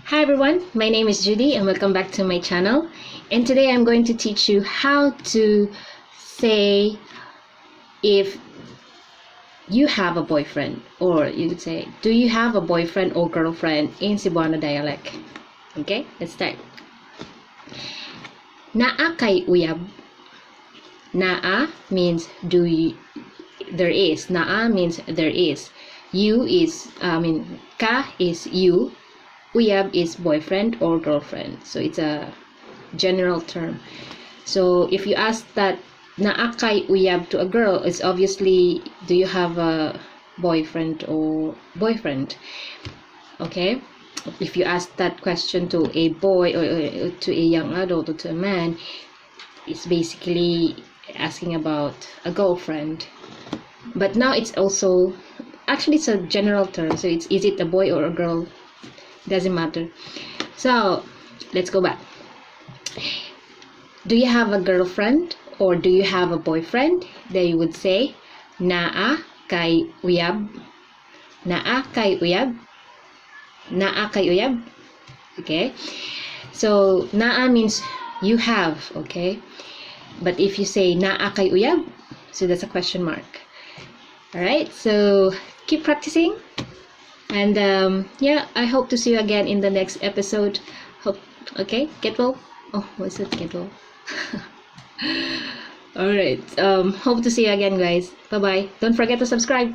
Hi everyone, my name is Judy and welcome back to my channel. And today I'm going to teach you how to say if you have a boyfriend, or you could say, do you have a boyfriend or girlfriend in Cebuano dialect. Okay, let's start. Naa kay uyab. Naa means there is. Naa means there is. Ka is you. Uyab is boyfriend or girlfriend. So it's a general term. So if you ask that naa kay uyab to a girl, it's obviously, do you have a boyfriend or boyfriend? Okay. If you ask that question to a boy or to a young adult or to a man, it's basically asking about a girlfriend. But now it's also, actually it's a general term, so is it a boy or a girl? Doesn't matter. So let's go back. Do you have a girlfriend or do you have a boyfriend? Then you would say naa kay uyab. Naa kay uyab. Naa kay uyab. Okay, so naa means you have, okay, but if you say naa kay uyab, so that's a question mark. All right, so keep practicing, and yeah, I hope to see you again in the next episode. Okay, get well. Oh, what's it, get well? All right, hope to see you again, guys. Bye bye. Don't forget to subscribe.